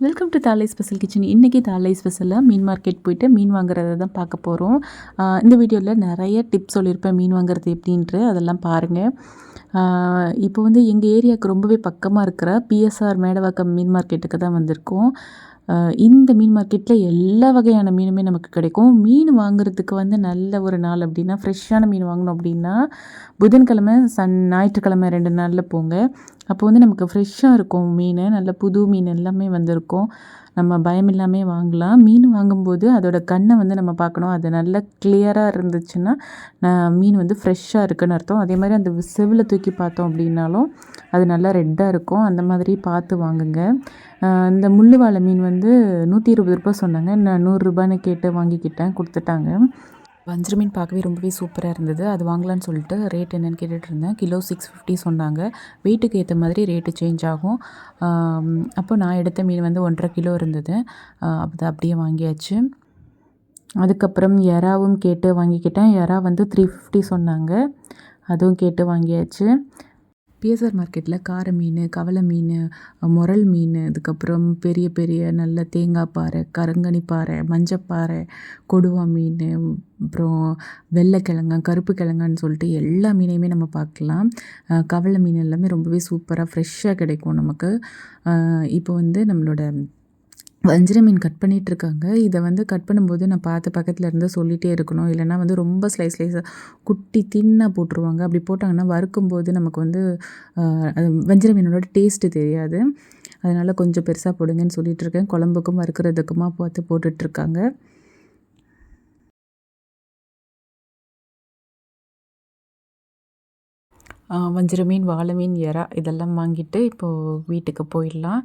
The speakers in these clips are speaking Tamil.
வெல்கம் டு தாலை ஸ்பெஷல் கிச்சன். இன்றைக்கி தாலை ஸ்பெஷலாக மீன் மார்க்கெட் போயிட்டு மீன் வாங்குறத தான் பார்க்க போகிறோம். இந்த வீடியோவில் நிறைய டிப்ஸ் சொல்லியிருப்பேன் மீன் வாங்குறது எப்படின்ட்டு, அதெல்லாம் பாருங்கள். இப்போ வந்து எங்கள் ஏரியாவுக்கு ரொம்பவே பக்கமாக இருக்கிற பிஎஸ்ஆர் மேடவாக்கம் மீன் மார்க்கெட்டுக்கு தான் வந்திருக்கோம். இந்த மீன் மார்க்கெட்டில் எல்லா வகையான மீனுமே நமக்கு கிடைக்கும். மீன் வாங்குறதுக்கு வந்து நல்ல ஒரு நாள் அப்படின்னா, ஃப்ரெஷ்ஷான மீன் வாங்கணும் அப்படின்னா புதன்கிழமை ஞாயிற்றுக்கிழமை 2 நாளில் போங்க. அப்போ வந்து நமக்கு ஃப்ரெஷ்ஷாக இருக்கும் மீன், நல்ல புது மீன் எல்லாமே வந்திருக்கும். நம்ம பயம் இல்லாமல் வாங்கலாம். மீன் வாங்கும்போது அதோட கண்ணை வந்து நம்ம பார்க்கணும். அது நல்லா கிளியராக இருந்துச்சுன்னா மீன் வந்து ஃப்ரெஷ்ஷாக இருக்குன்னு அர்த்தம். அதே மாதிரி அந்த செவில் தூக்கி பார்த்தோம் அப்படின்னாலும் அது நல்லா ரெட்டாக இருக்கும். அந்த மாதிரி பார்த்து வாங்குங்க. இந்த முள்ளு வாழை மீன் வந்து 120 ரூபா சொன்னாங்க. நான் 100 ரூபான்னு கேட்டு வாங்கிக்கிட்டேன், கொடுத்துட்டாங்க. வஞ்சர மீன் பார்க்கவே ரொம்பவே சூப்பராக இருந்தது. அது வாங்கலான்னு சொல்லிட்டு ரேட் என்னென்னு கேட்டுட்டு இருந்தேன். கிலோ 650 சொன்னாங்க. வெயிட்டுக்கு ஏற்ற மாதிரி ரேட்டு சேஞ்ச் ஆகும். அப்போ நான் எடுத்த மீன் வந்து 1.5 கிலோ இருந்தது. அது அப்படியே வாங்கியாச்சு. அதுக்கப்புறம் எறாவும் கேட்டு வாங்கிக்கிட்டேன். எறா வந்து 350 சொன்னாங்க. அதுவும் கேட்டு வாங்கியாச்சு. பிஎஸ்ஆர் மார்க்கெட்டில் கார மீன், கவலை மீன், முரல் மீன், அதுக்கப்புறம் பெரிய பெரிய நல்ல தேங்காய் பாறை, கருங்கனி பாறை, மஞ்சப்பாறை, கொடுவா மீன், அப்புறம் வெள்ளைக்கிழங்கா, கருப்பு கிழங்கான்னு சொல்லிட்டு எல்லா மீனையுமே நம்ம பார்க்கலாம். கவலை மீன் எல்லாமே ரொம்பவே சூப்பராக ஃப்ரெஷ்ஷாக கிடைக்கும் நமக்கு. இப்போ வந்து நம்மளோட வஞ்சர மீன் கட் பண்ணிகிட்ருக்காங்க. இதை வந்து கட் பண்ணும்போது நான் பார்த்து பக்கத்தில் இருந்து சொல்லிகிட்டே இருக்கணும். இல்லைனா வந்து ரொம்ப ஸ்லைஸாக குட்டி தின்னாக போட்டுருவாங்க. அப்படி போட்டாங்கன்னா வறுக்கும்போது நமக்கு வந்து அது வஞ்சர மீனோட டேஸ்ட்டு தெரியாது. அதனால் கொஞ்சம் பெருசாக போடுங்கன்னு சொல்லிகிட்ருக்கேன். குழம்புக்கும் வறுக்கிறதுக்குமா பார்த்து போட்டுட்ருக்காங்க. வஞ்சர மீன், வாழை மீன், எறா இதெல்லாம் வாங்கிட்டு இப்போது வீட்டுக்கு போயிடலாம்.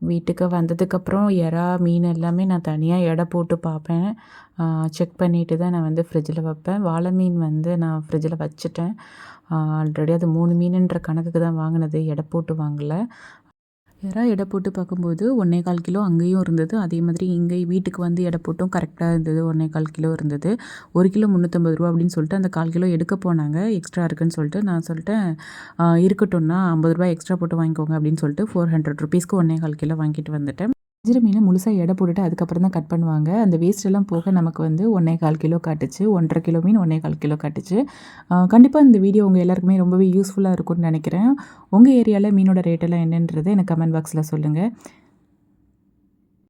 வீட்டுக்கு வந்ததுக்கப்புறம் எறா, மீன் எல்லாமே நான் தனியாக எடை போட்டு பார்ப்பேன். செக் பண்ணிவிட்டு தான் நான் வந்து ஃப்ரிட்ஜில் வைப்பேன். வாழை மீன் வந்து நான் ஃப்ரிட்ஜில் வச்சுட்டேன். ஆல்ரெடி அது 3 மீனுன்ற கணக்குக்கு தான் வாங்கினது, எடை போட்டு வாங்கலை. எறா எடை போட்டு பார்க்கும்போது 1.25 கிலோ அங்கேயும் இருந்தது. அதே மாதிரி இங்கே வீட்டுக்கு வந்து எடை போட்டும் கரெக்டாக இருந்தது. 1.25 கிலோ இருந்தது. 1 கிலோ 350 ரூபா அப்படின்னு சொல்லிட்டு அந்த 1/4 கிலோ எடுக்க போனாங்க. எக்ஸ்ட்ரா இருக்குன்னு சொல்லிட்டு நான் சொல்லிட்டேன், இருக்கட்டும்னா 50 ரூபாய் எக்ஸ்ட்ரா போட்டு வாங்கிக்கோங்க அப்படின்னு சொல்லிட்டு 400 ருபீஸ்க்கு 1.25 கிலோ வாங்கிட்டு வந்துட்டேன். வஞ்சர மீனை முழுசாக எடை போட்டுட்டு அதுக்கப்புறம் தான் கட் பண்ணுவாங்க. அந்த வேஸ்ட்டெல்லாம் போக நமக்கு வந்து 1.25 கிலோ காட்டுச்சு. 1.5 கிலோ மீன் 1.25 கிலோ காட்டுச்சு. கண்டிப்பாக இந்த வீடியோ உங்கள் எல்லாருக்குமே ரொம்பவே யூஸ்ஃபுல்லாக இருக்கும்னு நினைக்கிறேன். உங்கள் ஏரியாவில் மீனோட ரேட்டெல்லாம் என்னன்றது எனக்கு கமெண்ட் பாக்ஸில் சொல்லுங்கள்.